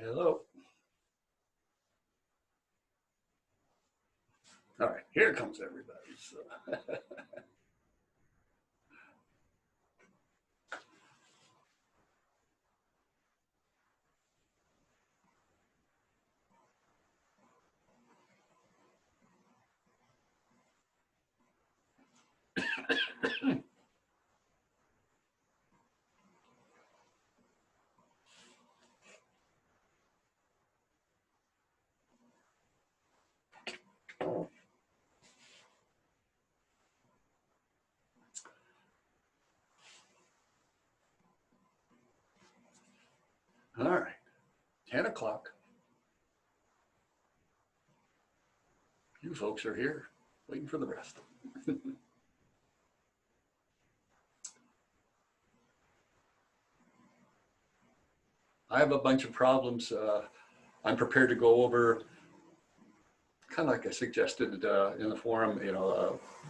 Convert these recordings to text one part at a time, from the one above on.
Hello. All right, here comes everybody. So. All right, 10 o'clock. You folks are here, waiting for the rest. I have a bunch of problems I'm prepared to go over, kind of like I suggested in the forum,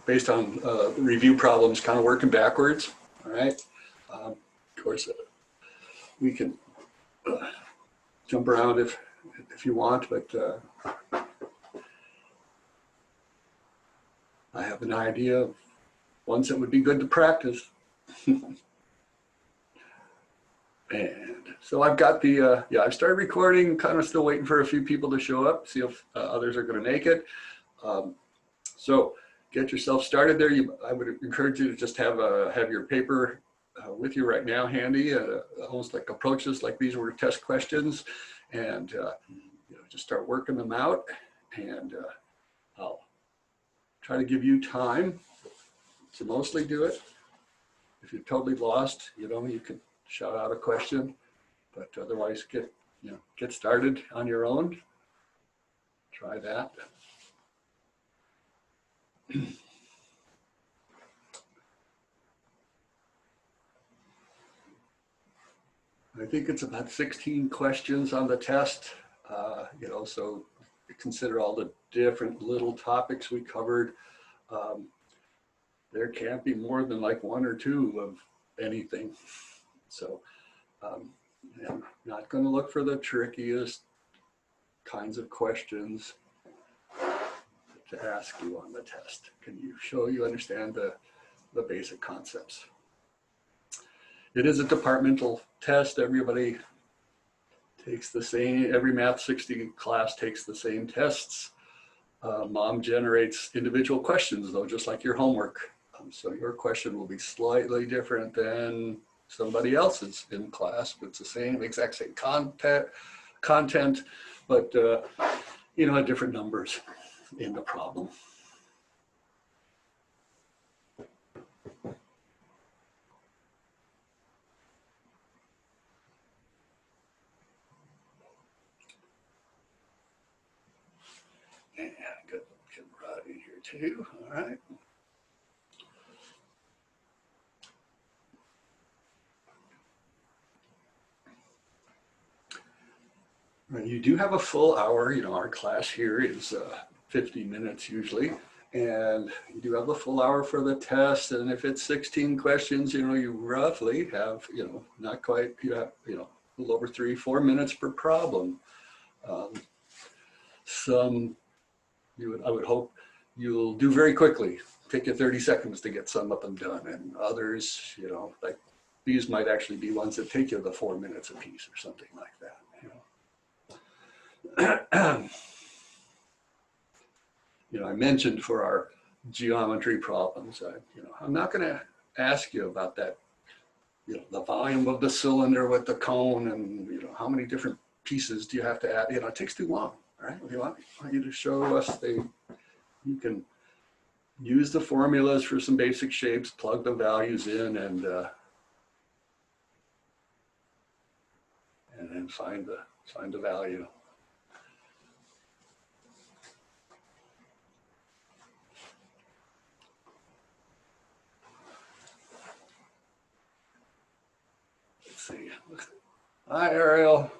based on review problems, kind of working backwards, all right? Of course, we can jump around if you want, but I have an idea of ones that would be good to practice. And so I've got the, I've started recording, kind of still waiting for a few people to show up, see if others are going to make it. So get yourself started there. I would encourage you to just have your paper with you right now handy, almost like approach this like these were test questions, and just start working them out. And I'll try to give you time to mostly do it. If you're totally lost, you can shout out a question, but otherwise get started on your own. Try that. I think it's about 16 questions on the test, so consider all the different little topics we covered. There can't be more than like one or two of anything. So I'm not going to look for the trickiest kinds of questions to ask you on the test. Can you show you understand the basic concepts? It is a departmental test. Everybody takes the same, every Math 60 class takes the same tests. Mom generates individual questions though, just like your homework. So your question will be slightly different than somebody else's in class, but it's the same, exact same content, but different numbers in the problem. And good, right in here too, all right. You do have a full hour, our class here is 50 minutes usually, and you do have a full hour for the test. And if it's 16 questions, you roughly have, not quite, you have, a little over 3-4 minutes per problem. I would hope you'll do very quickly. Take you 30 seconds to get some of them done, and others, like these might actually be ones that take you the 4 minutes a piece or something like that. I mentioned for our geometry problems, I'm not going to ask you about that, the volume of the cylinder with the cone and, how many different pieces do you have to add? It takes too long, right? I want you to show us you can use the formulas for some basic shapes, plug the values in, and then find the value. Let's see. Hi, Ariel.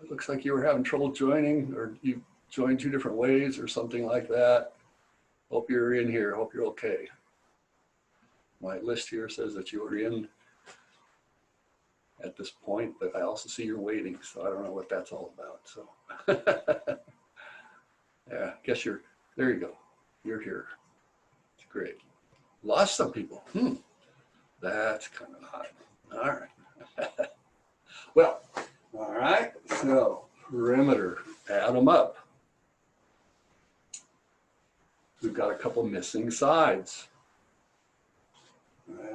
It looks like you were having trouble joining, or you joined 2 different ways or something like that. Hope you're in here. Hope you're okay. My list here says that you were in at this point, but I also see you're waiting, so I don't know what that's all about. So yeah, guess there you go. You're here. It's great. Lost some people. That's kind of odd. All right. Well, all right. So perimeter, add them up. We've got a couple missing sides.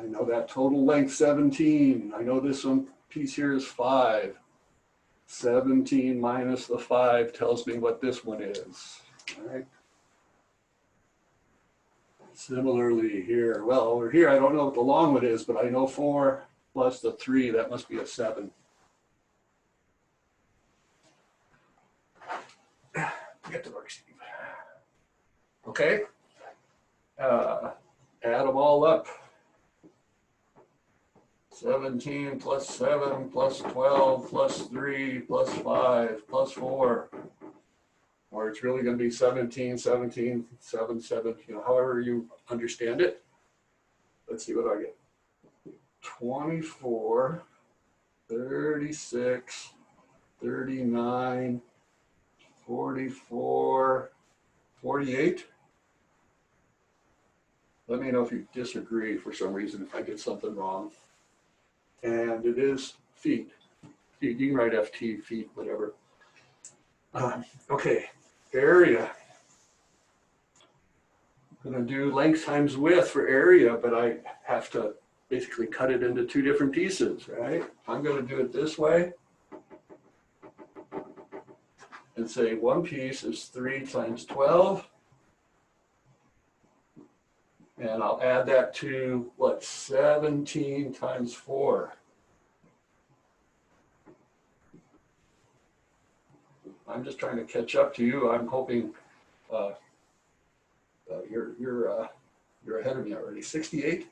I know that total length 17. I know this one piece here is 5. 17 minus the 5 tells me what this one is. All right. Similarly here, well, over here, I don't know what the long one is, but I know 4 plus the 3, that must be a 7. Get to work, Steve. Okay. Add them all up. 17 plus 7 plus 12 plus 3 plus 5 plus 4. Or it's really going to be 17, 17, 7, 7, however you understand it. Let's see what I get. 24, 36, 39, 44, 48. Let me know if you disagree for some reason, if I get something wrong. And it is feet. You can write FT, feet, whatever. Okay, area. I'm going to do length times width for area, but I have to basically cut it into 2 different pieces, right? I'm going to do it this way and say one piece is 3 times 12. And I'll add that to, what, 17 times 4. I'm just trying to catch up to you. I'm hoping you're ahead of me already. 68,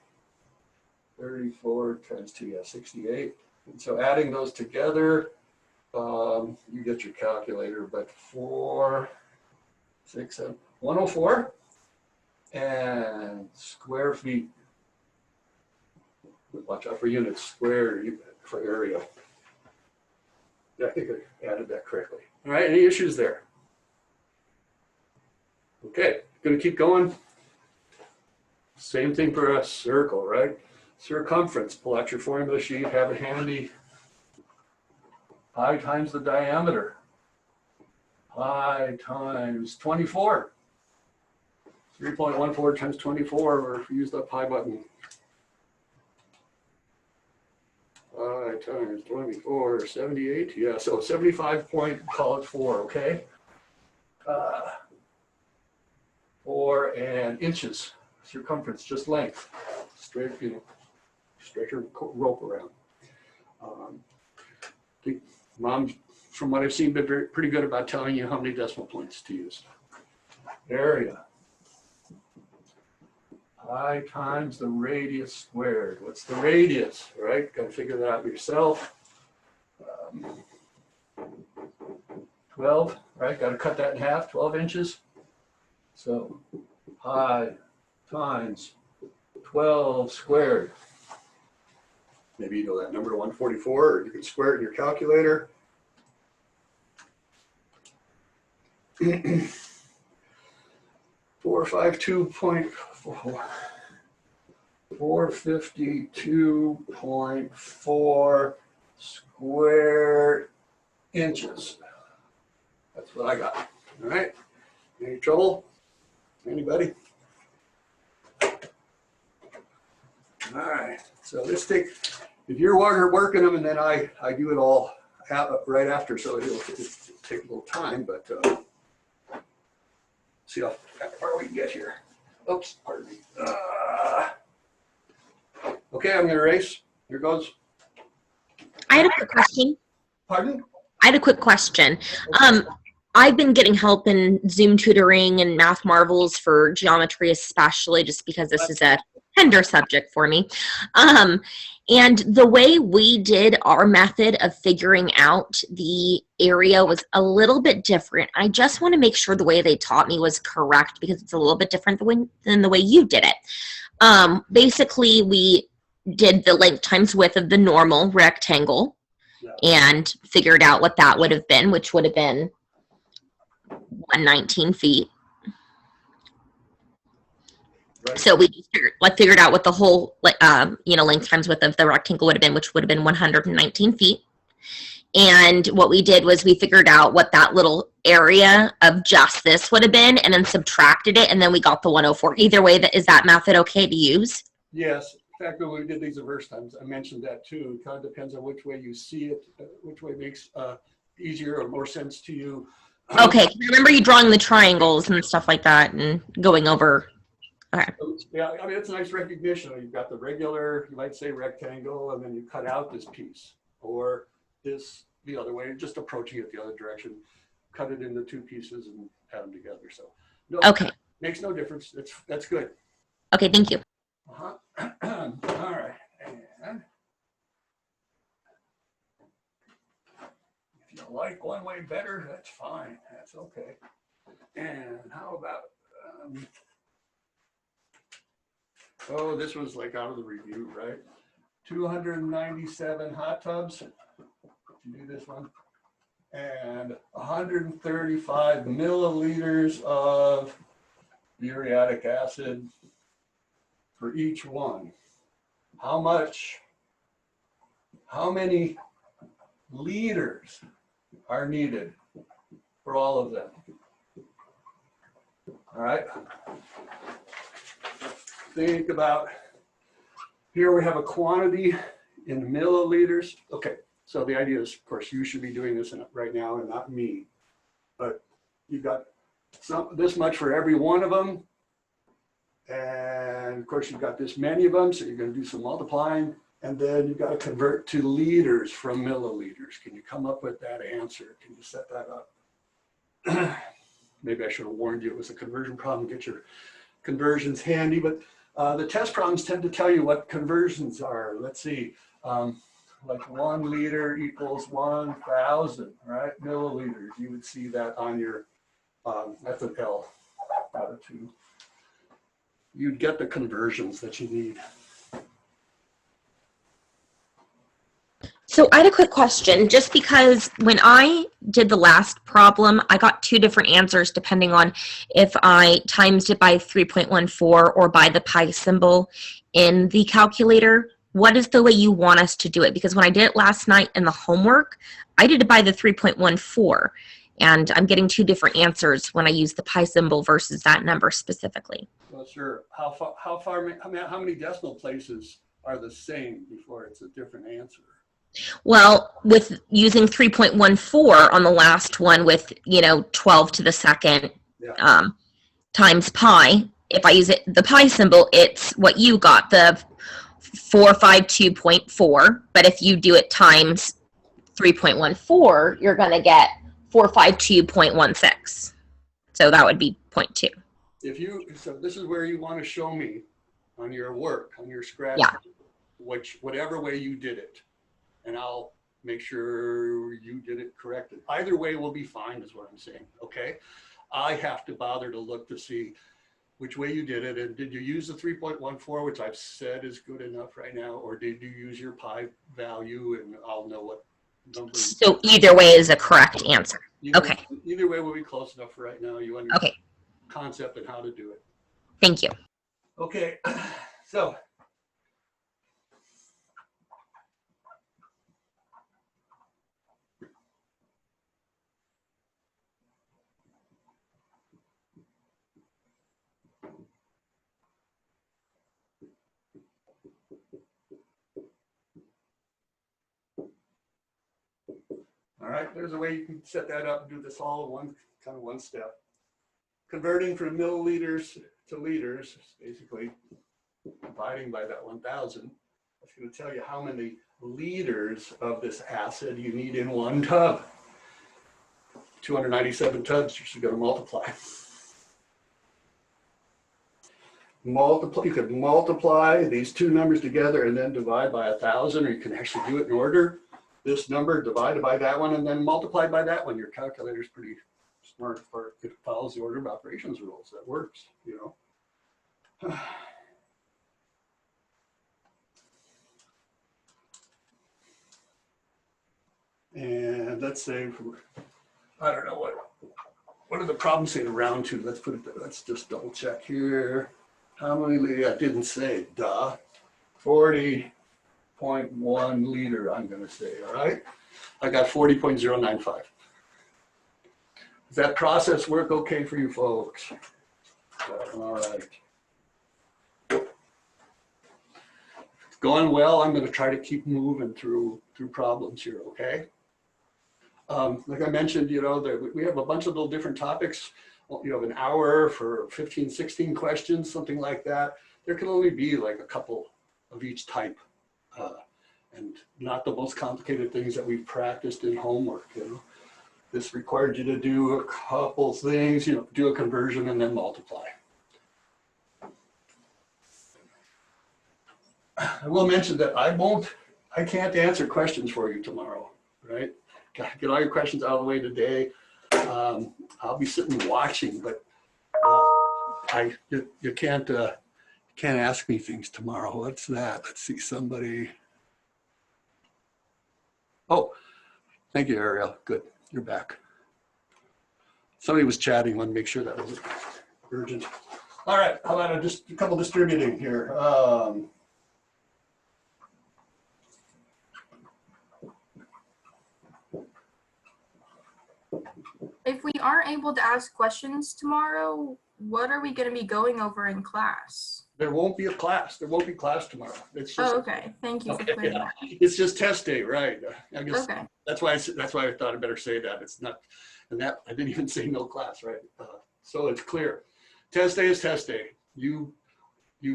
34 times 2, yeah, 68. And so adding those together, you get your calculator, but 4, 6, 7, 104. And square feet, watch out for units, square for area. Yeah, I think I added that correctly. All right, any issues there? Okay, gonna keep going. Same thing for a circle, right? Circumference, pull out your formula sheet, have it handy. Pi times the diameter. Pi times 24. 3.14 times 24, or use the pi button. Pi times 24, 78. Yeah, so 75 point, call it 4, okay? 4 and inches, circumference, just length. Straight, stretch your rope around. Mom, from what I've seen, been pretty good about telling you how many decimal points to use. Area. Pi times the radius squared. What's the radius, right? Got to figure that out yourself. 12, right? Got to cut that in half, 12 inches. So pi times 12 squared. Maybe you know that number, 144, or you can square it in your calculator. 452.4. 452.4 square inches. That's what I got. All right. Any trouble? Anybody? All right. So let's take, if you're working them, and then I do it all right after, so it'll take a little time, but see how far we can get here. Oops, pardon me. Okay, I'm going to erase. Here goes. I had a quick question. Pardon? I had a quick question. Okay. I've been getting help in Zoom tutoring and Math Marvels for geometry, especially just because this is a tender subject for me. And the way we did our method of figuring out the area was a little bit different. I just want to make sure the way they taught me was correct because it's a little bit different than the way you did it. Basically, we did the length times width of the normal rectangle and figured out what that would have been, which would have been 119 feet. Right. So we just figured out what the whole length times width of the rectangle would have been, which would have been 119 feet. And what we did was we figured out what that little area of just this would have been, and then subtracted it, and then we got the 104. Either way, is that method okay to use? Yes. In fact, when we did these the first times, I mentioned that too. It kind of depends on which way you see it, which way makes easier or more sense to you. Okay. Remember you drawing the triangles and stuff like that and going over. Okay. Yeah, I mean, it's a nice recognition. You've got the regular, you might say rectangle, and then you cut out this piece, or this the other way, just approaching it the other direction, cut it into two pieces and add them together. So, no, okay, makes no difference. That's good. Okay, thank you. All right, and if you like one way better, that's fine. That's okay. And how about? Oh, this was like out of the review, right? 297 hot tubs. Did you do this one? And 135 milliliters of muriatic acid for each one. How many liters are needed for all of them? All right. Think about, here we have a quantity in milliliters. Okay, so the idea is, of course, you should be doing this right now and not me. But you've got this much for every one of them. And of course, you've got this many of them, so you're going to do some multiplying. And then you've got to convert to liters from milliliters. Can you come up with that answer? Can you set that up? Maybe I should have warned you it was a conversion problem. Get your conversions handy. But the test problems tend to tell you what conversions are. Let's see, like 1 liter equals 1,000, right? Milliliters. You would see that on your, that's an L out of 2. You'd get the conversions that you need. So I had a quick question, just because when I did the last problem, I got 2 different answers depending on if I times it by 3.14 or by the pi symbol in the calculator. What is the way you want us to do it? Because when I did it last night in the homework, I did it by the 3.14, and I'm getting 2 different answers when I use the pi symbol versus that number specifically. Well, sure. How many decimal places are the same before it's a different answer? Well, with using 3.14 on the last one with, 12 to the second times pi, if I use the pi symbol, it's what you got, the 452.4. But if you do it times 3.14, you're going to get 452.16. So that would be 0.2. So this is where you want to show me on your work, on your scratch, whatever way you did it. And I'll make sure you did it correctly. Either way will be fine is what I'm saying, okay? I have to bother to look to see which way you did it. And did you use the 3.14, which I've said is good enough right now, or did you use your pi value, and I'll know what number. So either way is a correct answer. Okay. Either way will be close enough for right now. You understand concept and how to do it. Thank you. Okay, so. All right, there's a way you can set that up and do this all in one step. Converting from milliliters to liters, basically dividing by that 1,000. That's going to tell you how many liters of this acid you need in one tub. 297 tubs, you're going to multiply. You could multiply these 2 numbers together and then divide by 1,000, or you can actually do it in order. This number divided by that one and then multiplied by that one. Your calculator is pretty smart for it. It follows the order of operations rules. That works, And let's say, I don't know what are the problems say to round two? Let's put it there. Let's just double check here. How many, I didn't say, duh. 40.1 liter, I'm gonna say, all right? I got 40.095. Does that process work okay for you folks? All right. It's going well. I'm gonna try to keep moving through problems here, okay? Like I mentioned, you know, we have a bunch of little different topics. You have an hour for 15, 16 questions, something like that. There can only be like a couple of each type, and not the most complicated things that we've practiced in homework, you know. This required you to do a couple things, you know, do a conversion and then multiply. I will mention that I can't answer questions for you tomorrow, right? Get all your questions out of the way today. I'll be sitting watching, but you can't ask me things tomorrow. What's that? Let's see, somebody. Oh, thank you, Ariel. Good, you're back. Somebody was chatting. Let me make sure that was urgent. All right, how about just a couple distributing here. If we aren't able to ask questions tomorrow, what are we going to be going over in class? There won't be a class. There won't be class tomorrow. It's just, Oh, okay. Thank you for clearing that. It's just test day, right? I guess Okay. that's why I thought I better say that. It's not, and that I didn't even say no class, right? So it's clear. Test day is test day. You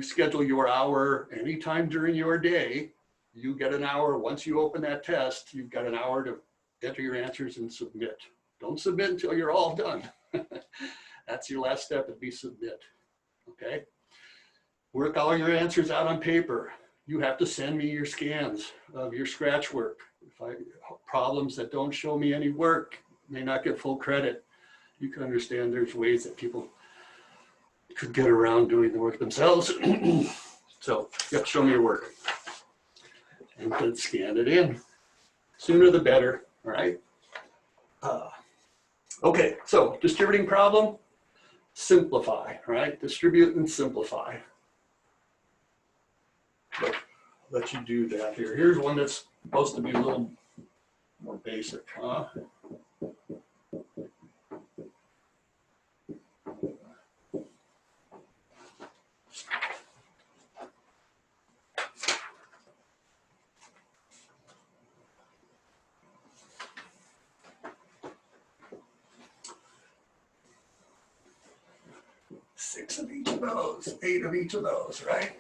schedule your hour anytime during your day. You get an hour. Once you open that test, you've got an hour to enter your answers and submit. Don't submit until you're all done. That's your last step, would be submit, okay? Work all your answers out on paper. You have to send me your scans of your scratch work. Problems that don't show me any work may not get full credit. You can understand there's ways that people could get around doing the work themselves. So you have to show me your work and then scan it in. Sooner the better, all right? Okay, so distributing problem, simplify, right? Distribute and simplify. Let you do that here. Here's one that's supposed to be a little more basic, huh? Six of each of those, 8 of each of those, right?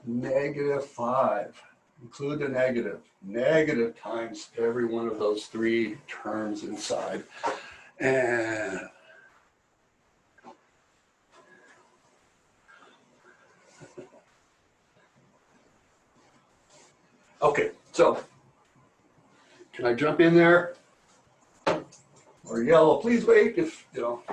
-5, include the negative. Negative times every one of those 3 terms inside. And okay, so can I jump in there? Or yellow, please wait, if, you know.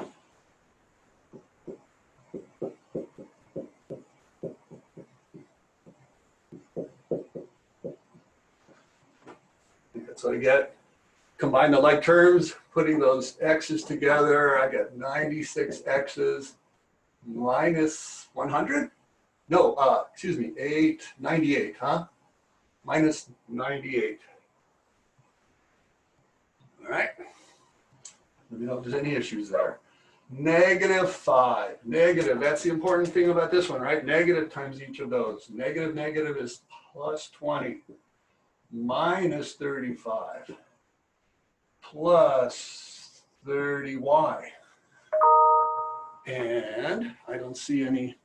That's what I get. Combine the like terms, putting those x's together. I get 96 x's minus 100? No, excuse me, 98, huh? Minus 98. All right. Let me know if there's any issues there. -5, negative. That's the important thing about this one, right? Negative times each of those. Negative is plus 20. Minus 35 plus 30y. And I don't see any,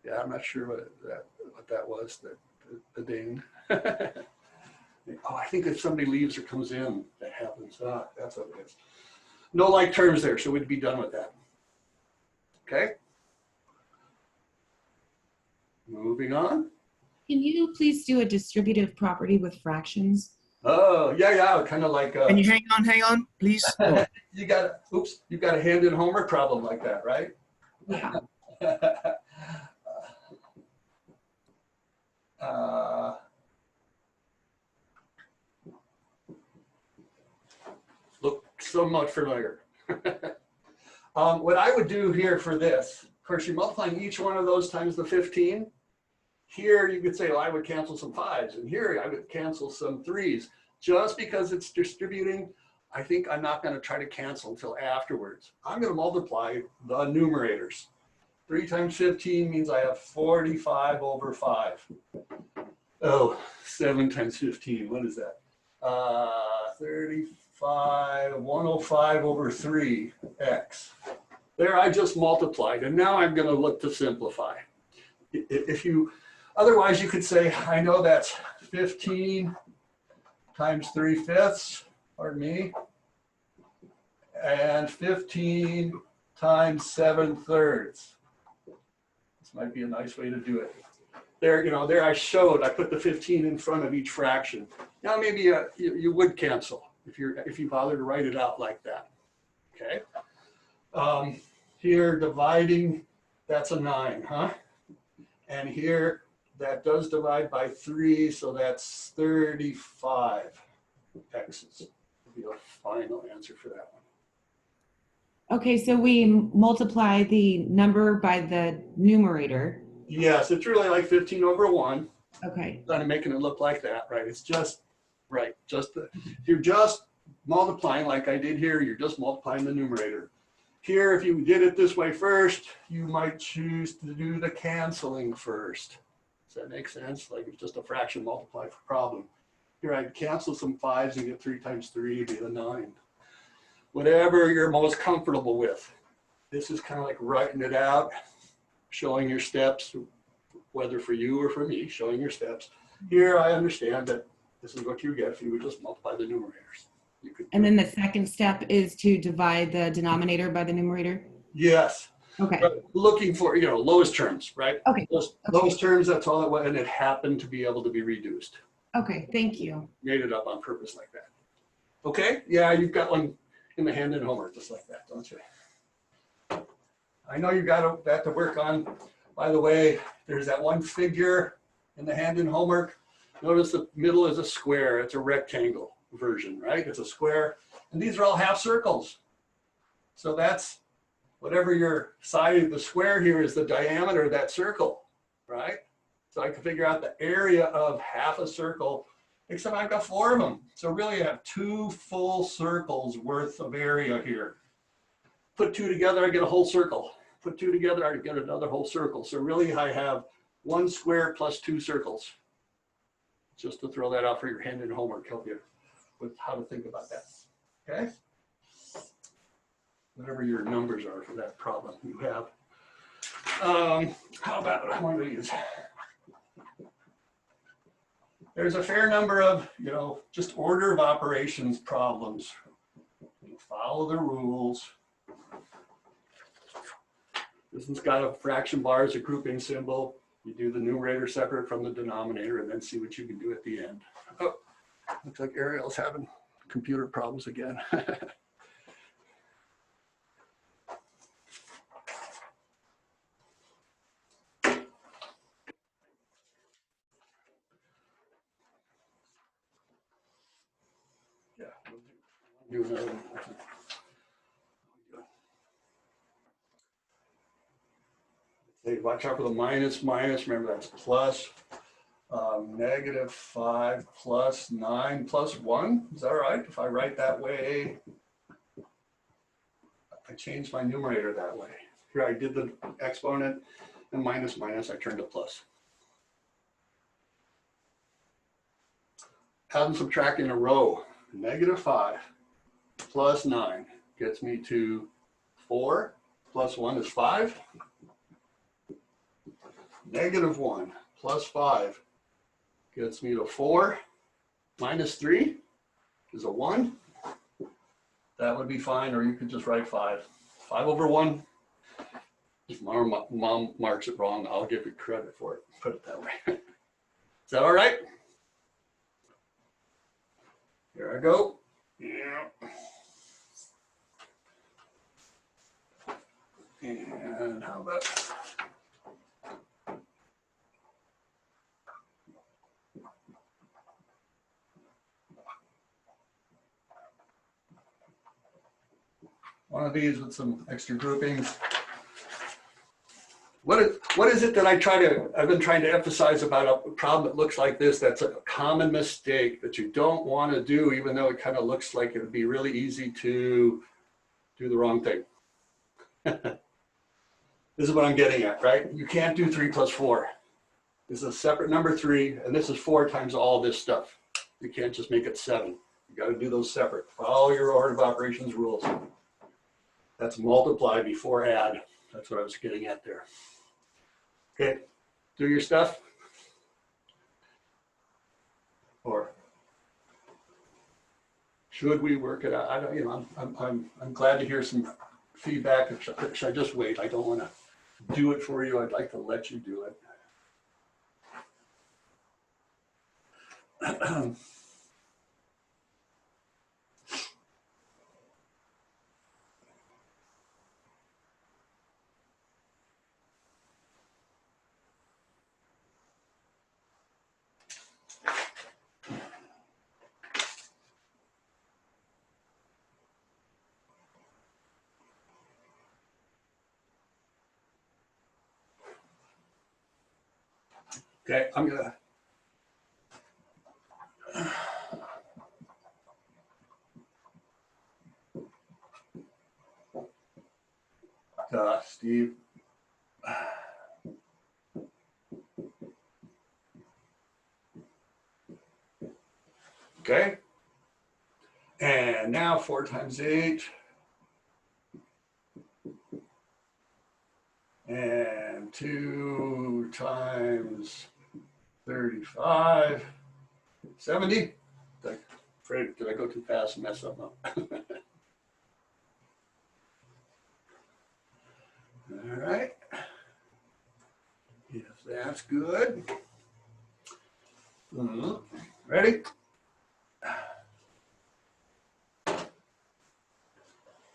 yeah, I'm not sure what that was, the ding. Oh, I think if somebody leaves or comes in, that happens. That's what it is. No like terms there, so we'd be done with that. Okay? Moving on. Can you please do a distributive property with fractions? Oh, yeah, kind of like. Can you hang on, please? Oh. You got a hand-in homework problem like that, right? Yeah. somewhat familiar. What I would do here for this, of course, you're multiplying each one of those times the 15. Here you could say, well, I would cancel some 5s, and here I would cancel some 3s. Just because it's distributing, I think I'm not going to try to cancel until afterwards. I'm going to multiply the numerators. 3 times 15 means I have 45 over 5. Oh, 7 times 15, what is that? 35, 105 over 3x. There, I just multiplied, and now I'm going to look to simplify. If you, otherwise you could say, I know that's 15 times 3/5, pardon me, and 15 times 7/3. This might be a nice way to do it. There, there I showed, I put the 15 in front of each fraction. Now maybe you would cancel if you bother to write it out like that, okay? Here dividing, that's a 9, huh? And here that does divide by 3, so that's 35 x's. Would be a final answer for that one. Okay, so we multiply the number by the numerator. Yes, it's really like 15 over 1. Okay. Kind of making it look like that, right? It's just, right, you're just multiplying like I did here, you're just multiplying the numerator. Here, if you did it this way first, you might choose to do the canceling first. Does that make sense? Like it's just a fraction multiplied for problem. Here I'd cancel some 5s and get 3 times 3 would be the 9. Whatever you're most comfortable with. This is kind of like writing it out, showing your steps, whether for you or for me, showing your steps. Here I understand that this is what you get if you would just multiply the numerators. You could And then the second step is to divide the denominator by the numerator? yes. Okay. But looking for, lowest terms, right? Okay. Lowest terms, that's all it was, and it happened to be able to be reduced. Okay, thank you. Made it up on purpose like that. Okay, yeah, you've got one in the hand in homework just like that, don't you? I know you got that to work on. By the way, there's that one figure in the hand in homework. Notice the middle is a square. It's a rectangle version, right? It's a square. And these are all half circles. So that's whatever your side of the square here is the diameter of that circle, right? So I can figure out the area of half a circle, except I've got 4 of them. So really I have 2 full circles worth of area here. Put 2 together, I get a whole circle. Put 2 together, I get another whole circle. So really I have 1 square plus 2 circles. Just to throw that out for your hand in homework, help you with how to think about that, okay? Whatever your numbers are for that problem you have. How about one of these? There's a fair number of, just order of operations problems. You follow the rules. This one's got a fraction bar as a grouping symbol. You do the numerator separate from the denominator and then see what you can do at the end. Oh, looks like Ariel's having computer problems again. Yeah, we'll do another one. Hey, watch out for the minus. Remember that's plus. -5 plus 9 plus 1. Is that all right? If I write that way, I changed my numerator that way. Here I did the exponent and minus, I turned to plus. Add and subtract in a row. -5 plus 9 gets me to 4 plus 1 is 5. -1 plus 5 gets me to 4. Minus 3 is a 1. That would be fine, or you could just write 5. 5 over 1. If mom marks it wrong, I'll give you credit for it. Put it that way. Is that all right? Here I go. Yeah. And how about one of these with some extra groupings. What is it that I've been trying to emphasize about a problem that looks like this? That's a common mistake that you don't want to do, even though it kind of looks like it would be really easy to do the wrong thing. This is what I'm getting at, right? You can't do 3 plus 4. This is a separate number 3, and this is 4 times all this stuff. You can't just make it 7. You got to do those separate. Follow your order of operations rules. That's multiply before add. That's what I was getting at there. Okay, do your stuff. Or should we work it out? I don't, you know, I'm glad to hear some feedback. Should I just wait? I don't want to do it for you. I'd like to let you do it. Okay, I'm gonna. Steve. Okay. And now 4 times 8. And 2 times 35. 70. Afraid, did I go too fast and mess up? All right. If that's good. Ready?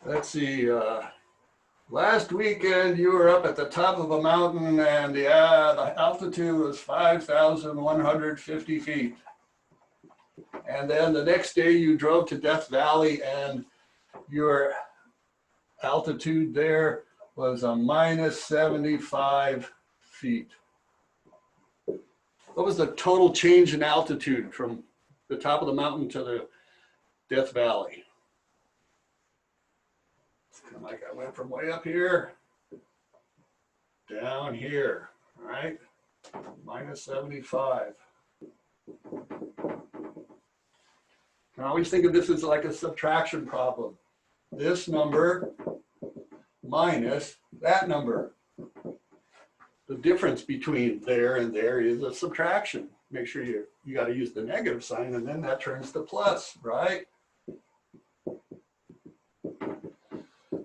Let's see. Last weekend you were up at the top of a mountain and the altitude was 5,150 feet. And then the next day you drove to Death Valley and your altitude there was a minus 75 feet. What was the total change in altitude from the top of the mountain to the Death Valley? It's kind of like I went from way up here down here, all right? Minus 75. I always think of this as like a subtraction problem. This number minus that number. The difference between there and there is a subtraction. Make sure you got to use the negative sign and then that turns to plus, right?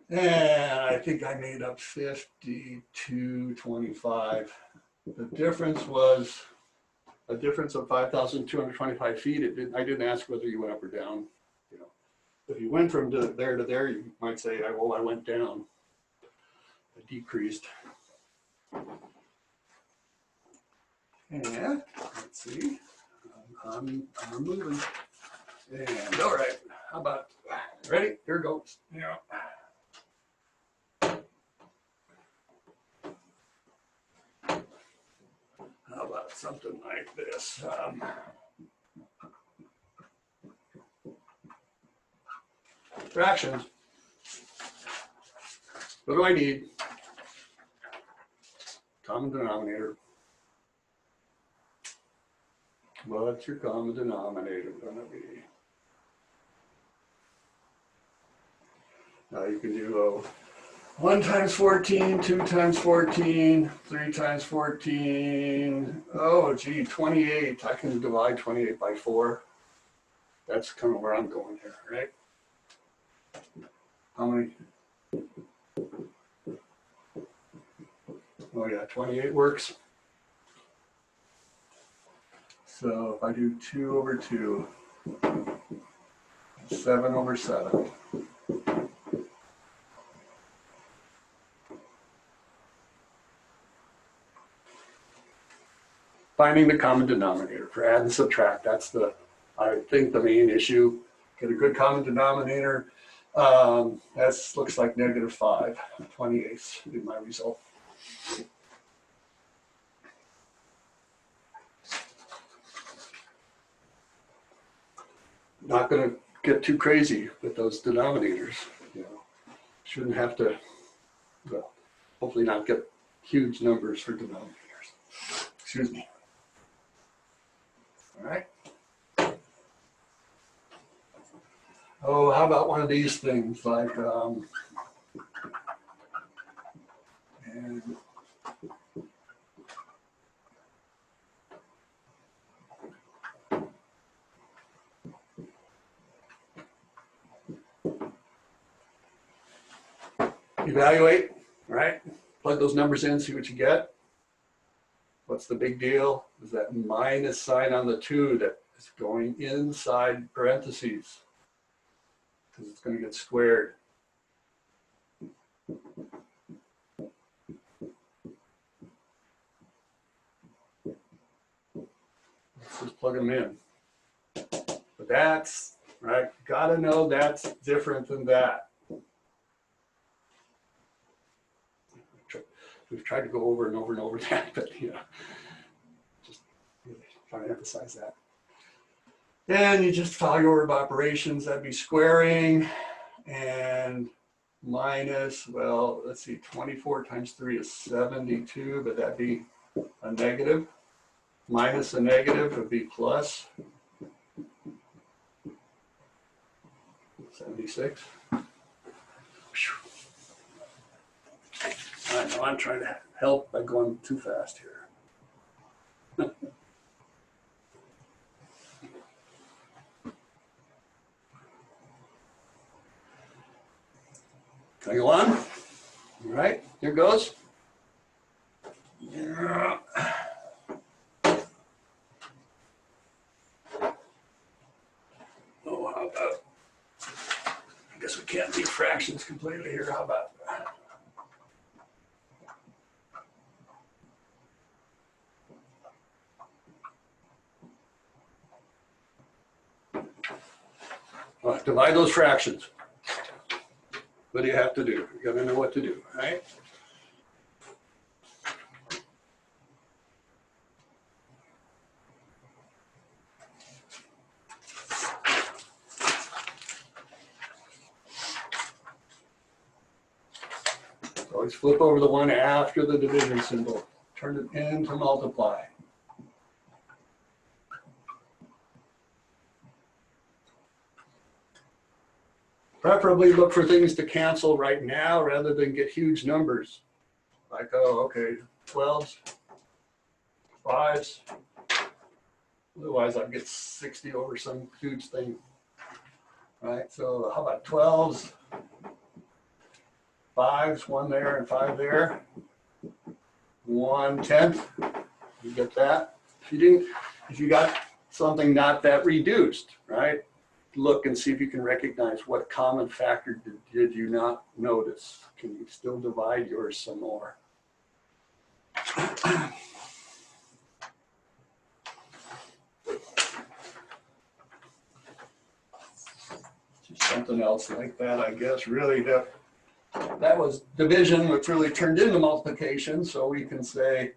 And I think I made up 52.25. The difference was a difference of 5,225 feet. I didn't ask whether you went up or down. You know, if you went from there to there, you might say, well, I went down. I decreased. And let's see, I'm moving. And all right, how about, ready? Here goes. Yeah. How about something like this? Fractions. What do I need? Common denominator. What's your common denominator gonna be? Now you can do 1 times 14, 2 times 14, 3 times 14. Oh, gee, 28. I can divide 28 by 4. That's kind of where I'm going here, right? How many? Oh yeah, 28 works. So if I do 2 over 2, 7 over 7. Finding the common denominator for add and subtract. That's I think the main issue. Get a good common denominator That looks like -5, 28ths would be my result. Not going to get too crazy with those denominators. You know, shouldn't have to, well, hopefully not get huge numbers for denominators. Excuse me. All right. Oh, how about one of these things like, and evaluate, right? Plug those numbers in, see what you get. What's the big deal? Is that minus sign on the 2 that is going inside parentheses because it's going to get squared. Let's just plug them in. But that's, right, gotta know that's different than that. We've tried to go over and over and over that, but you know, just really trying to emphasize that. Then you just follow your order of operations. That'd be squaring and minus, well, let's see, 24 times 3 is 72, but that'd be a negative. Minus a negative would be plus 76. I know I'm trying to help by going too fast here. Can I go on? All right, here goes. Yeah. Oh, how about, I guess we can't do fractions completely here. How about divide those fractions. What do you have to do? You gotta know what to do, right? Always flip over the one after the division symbol. Turn it into multiply. Preferably look for things to cancel right now rather than get huge numbers. Like, oh, okay, 12s, 5s. Otherwise, I'd get 60 over some huge thing. Right, so how about 12s? 5s, 1 there and 5 there. 1/10. You get that? If you got something not that reduced, right? Look and see if you can recognize what common factor did you not notice. Can you still divide yours some more? Just something else like that, I guess. Really, that was division, which really turned into multiplication. So we can say,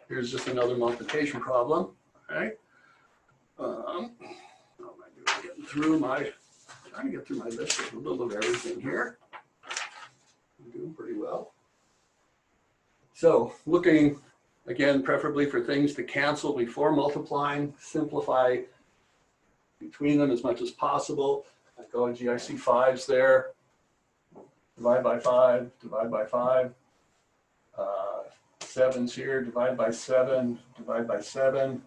here's just another multiplication problem. Right? How am I doing? Trying to get through my list of a little of everything here. I'm doing pretty well. So looking, again, preferably for things to cancel before multiplying, simplify between them as much as possible. Like, oh, gee, I see 5s there. Divide by 5, divide by 5. 7s here, divide by 7, divide by 7.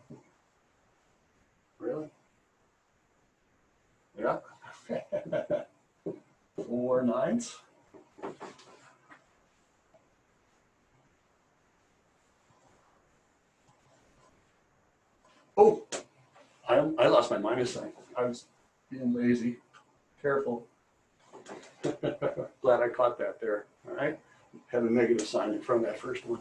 Really? Yeah. 4 9s. Oh, I lost my minus sign. I was being lazy. Careful. Glad I caught that there. All right. Had a negative sign in front of that first one.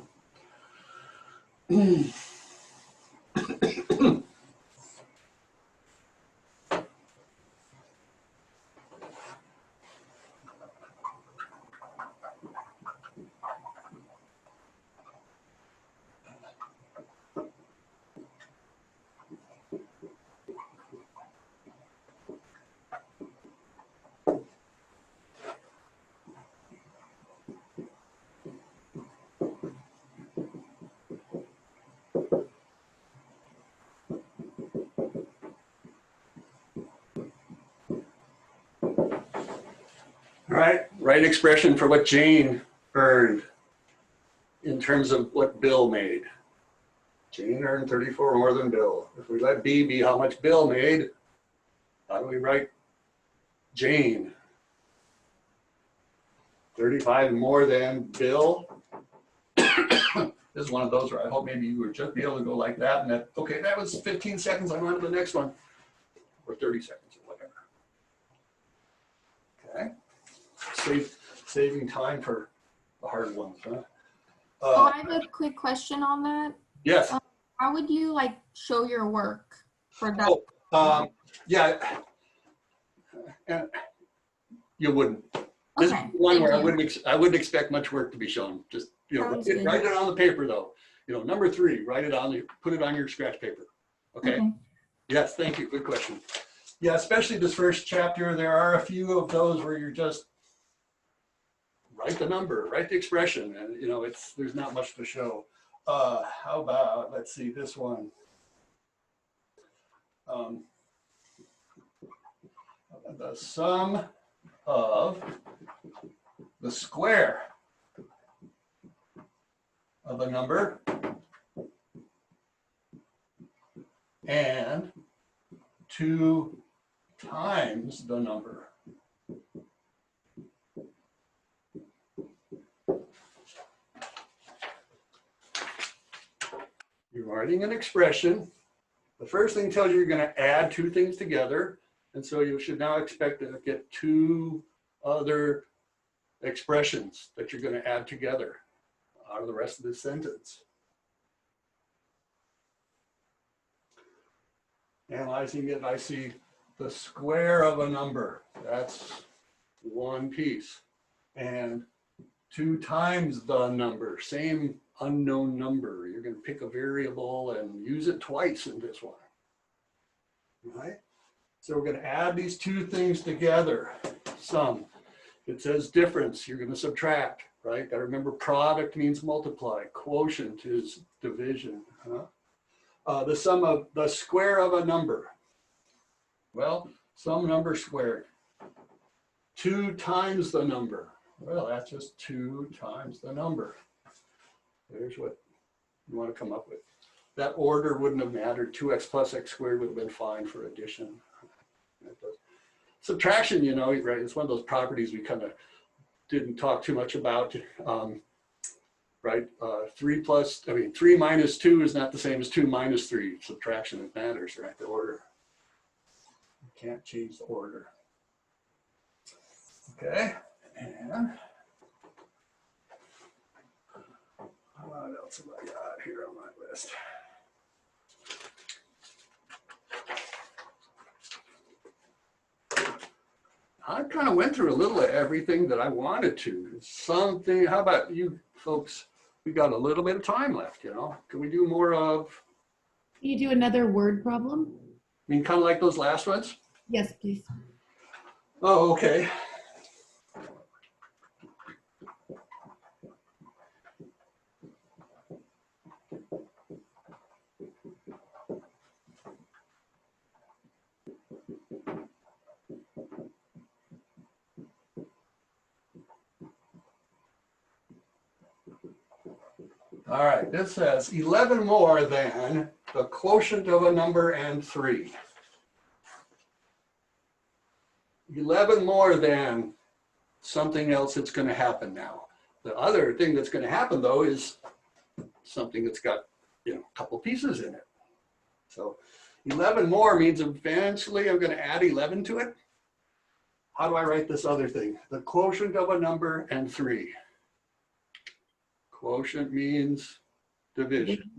All right, right expression for what Jane earned in terms of what Bill made. Jane earned 34 more than Bill. If we let B be how much Bill made, how do we write Jane? 35 more than Bill. This is one of those where I hope maybe you would just be able to go like that and that, okay, that was 15 seconds, I'm on to the next one. Or 30 seconds or whatever. Okay. Saving time for the hard ones, huh? I have a quick question on that. Yes. How would you like show your work for that? Yeah. And you wouldn't. This Okay, is one where thank I wouldn't expect much work to be shown. Just, Sounds good. write it on the paper though. Number 3, write it on, put it on your scratch paper. Okay. Yes, thank you. Good question. Yeah, especially this first chapter, there are a few of those where you're just write the number, write the expression, and there's not much to show. How about, let's see, this one. The sum of the square of a number and 2 times the number. You're writing an expression. The first thing tells you you're going to add 2 things together. And so you should now expect to get 2 other expressions that you're going to add together out of the rest of this sentence. Analyzing it, I see the square of a number. That's one piece. And 2 times the number, same unknown number. You're going to pick a variable and use it twice in this one. Right? So we're going to add these 2 things together. Sum. It says difference. You're going to subtract. Right? Got to remember product means multiply. Quotient is division. The sum of the square of a number. Well, some number squared. 2 times the number. Well, that's just 2 times the number. There's what you want to come up with. That order wouldn't have mattered. 2x plus x squared would have been fine for addition. Subtraction, right? It's one of those properties we kind of didn't talk too much about, right? 3 minus 2 is not the same as 2 minus 3. Subtraction, it matters, right? The order. You can't change the order. Okay, and what else have I got here on my list? I kind of went through a little of everything that I wanted to. Something, how about you folks? We got a little bit of time left, Can we do more of? Can you do another word problem? I mean, kind of like those last ones? Yes, please. Oh, okay. All right, this says 11 more than the quotient of a number and 3. 11 more than something else that's going to happen now. The other thing that's going to happen, though, is something that's got, a couple pieces in it. So 11 more means eventually I'm going to add 11 to it. How do I write this other thing? The quotient of a number and 3. Quotient means division.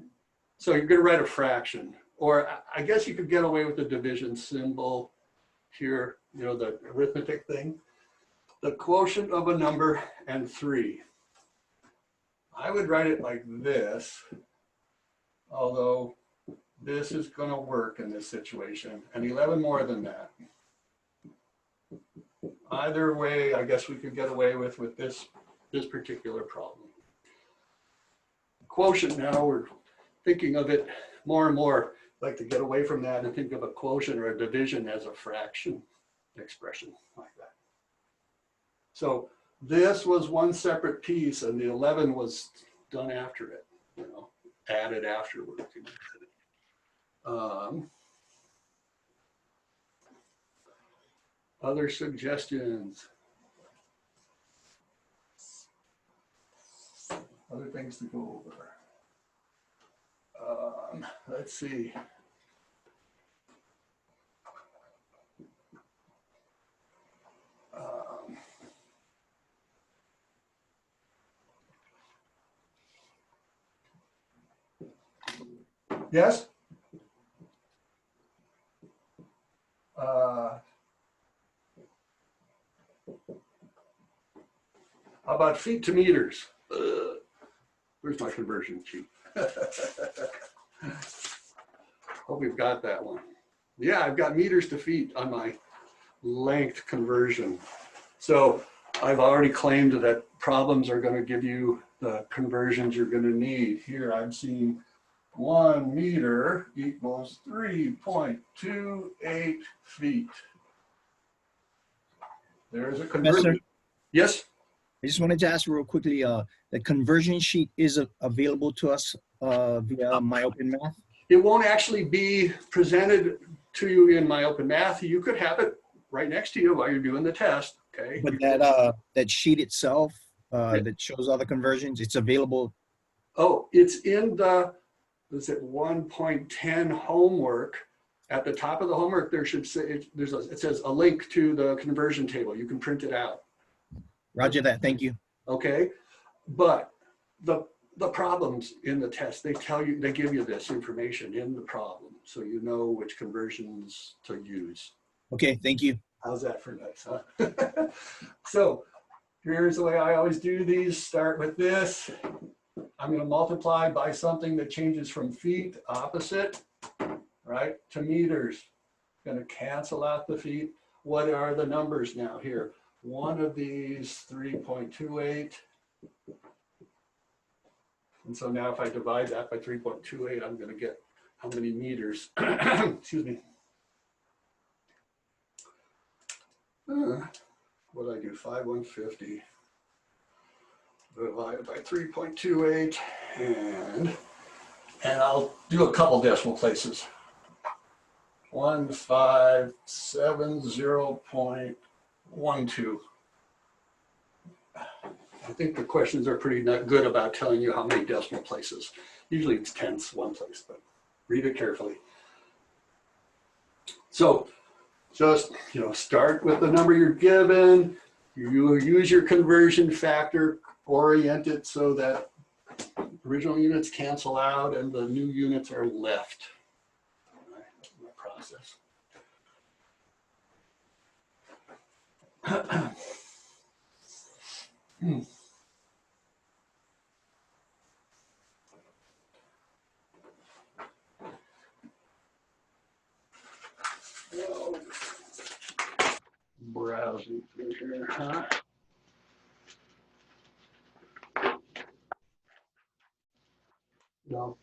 So you're going to write a fraction. Or I guess you could get away with the division symbol here, the arithmetic thing. The quotient of a number and 3. I would write it like this, although this is going to work in this situation. And 11 more than that. Either way, I guess we could get away with this particular problem. Quotient, now we're thinking of it more and more, like to get away from that and think of a quotient or a division as a fraction expression like that. So this was one separate piece and the 11 was done after it, you know, added afterward. Other suggestions? Other things to go over. Let's see. Yes? How about feet to meters? Where's my conversion sheet? Hope we've got that one. Yeah, I've got meters to feet on my length conversion. So I've already claimed that problems are going to give you the conversions you're going to need. Here I'm seeing 1 meter equals 3.28 feet. There's a conversion. Professor, Yes? I just wanted to ask real quickly, the conversion sheet is available to us via My Open Math? It won't actually be presented to you in My Open Math. You could have it right next to you while you're doing the test, okay? But that sheet itself that shows all the conversions, it's available. Oh, it's in the, is it 1.10 homework? At the top of the homework, there should say, it says a link to the conversion table. You can print it out. Roger that. Thank you. Okay, but the problems in the test, they tell you, they give you this information in the problem, so you know which conversions to use. Okay, thank you. How's that for nice, huh? So here's the way I always do these. Start with this. I'm going to multiply by something that changes from feet, opposite, right, to meters. Going to cancel out the feet. What are the numbers now here? One of these, 3.28. And so now if I divide that by 3.28, I'm going to get how many meters? Excuse me. What did I do? 5,150 divided by 3.28, and I'll do a couple decimal places. 1570.12. I think the questions are pretty good about telling you how many decimal places. Usually it's tenths, one place, but read it carefully. So just, you know, start with the number you're given. You use your conversion factor, orient it so that original units cancel out and the new units are left. All right, that's my process. Browsing through here, huh? No,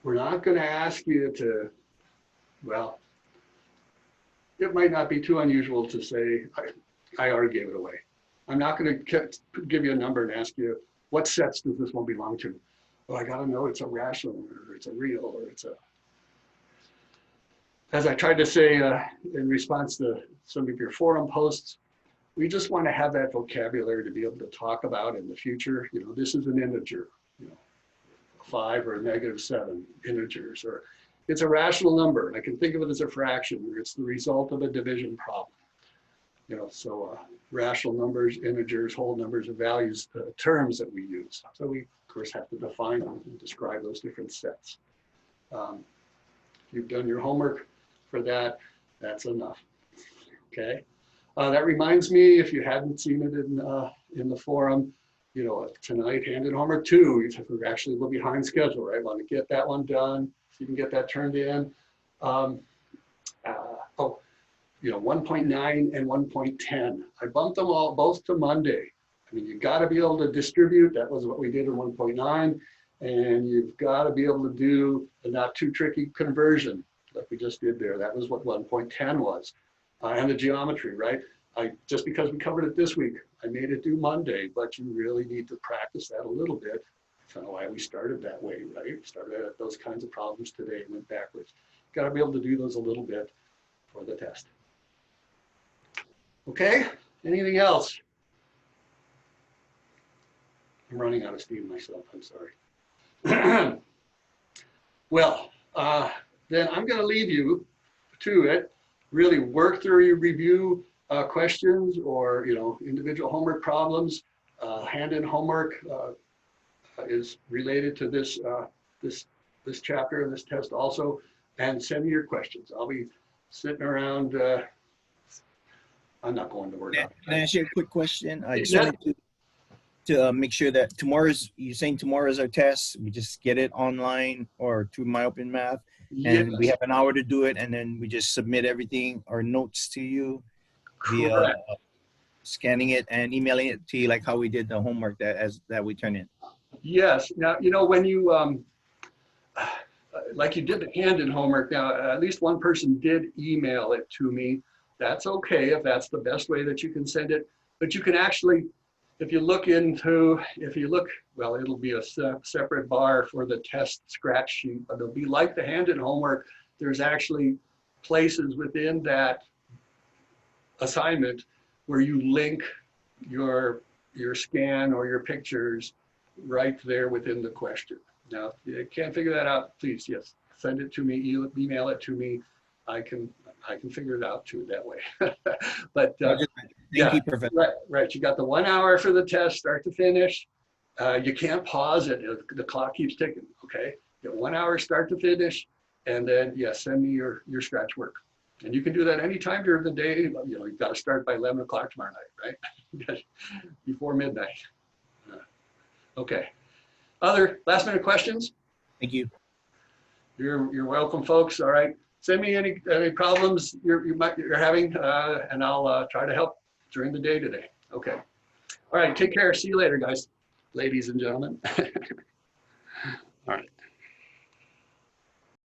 we're not going to ask you to, well, it might not be too unusual to say, I already gave it away. I'm not going to give you a number and ask you, what sets does this one belong to? Well, I got to know it's a rational, or it's a real, or it's a, as I tried to say in response to some of your forum posts, we just want to have that vocabulary to be able to talk about in the future. You know, this is an integer, you know, 5 or -7 integers, or it's a rational number. And I can think of it as a fraction, or it's the result of a division problem. You know, so rational numbers, integers, whole numbers, and values, terms that we use. So we, of course, have to define them and describe those different sets. If you've done your homework for that, that's enough. Okay. That reminds me, if you hadn't seen it in the forum, you know, tonight, handed homework 2, we're actually a little behind schedule, right? Want to get that one done, so you can get that turned in. You know, 1.9 and 1.10. I bumped them all both to Monday. I mean, you've got to be able to distribute. That was what we did in 1.9. And you've got to be able to do a not too tricky conversion like we just did there. That was what 1.10 was. And the geometry, right? just because we covered it this week, I made it due Monday, but you really need to practice that a little bit. That's kind of why we started that way, right? Started at those kinds of problems today and went backwards. Got to be able to do those a little bit for the test. Okay, anything else? I'm running out of steam myself, I'm sorry. Well, then I'm going to leave you to it. Really work through your review questions or individual homework problems. Hand-in homework is related to this this chapter and this test also. And send me your questions. I'll be sitting around. I'm not going to work on it. Can I ask you a quick question? I just wanted to make sure that you're saying tomorrow is our test. We just get it online or through Martinich Math, and Yes. we have an hour to do it, and then we just submit everything, our notes to you via scanning it and emailing it to you, like how we did the homework that we turn in. Yes. Now, when you, like you did the hand-in homework, now at least one person did email it to me. That's okay if that's the best way that you can send it. But you can actually, if you look, well, it'll be a separate bar for the test scratch sheet, but it'll be like the hand-in homework. There's actually places within that assignment where you link your scan or your pictures right there within the question. Now, if you can't figure that out, please, yes, send it to me, email it to me. I can figure it out too that way. But Thank you, Professor. right. You got the 1 hour for the test, start to finish. You can't pause it. The clock keeps ticking, okay? You get 1 hour start to finish, and then, send me your scratch work. And you can do that anytime during the day. You've got to start by 11 o'clock tomorrow night, right? Before midnight. Okay. Other last minute questions? Thank you. You're welcome, folks. All right. Send me any problems you're having, and I'll try to help during the day today. Okay. All right. Take care. See you later, guys, ladies and gentlemen. All right.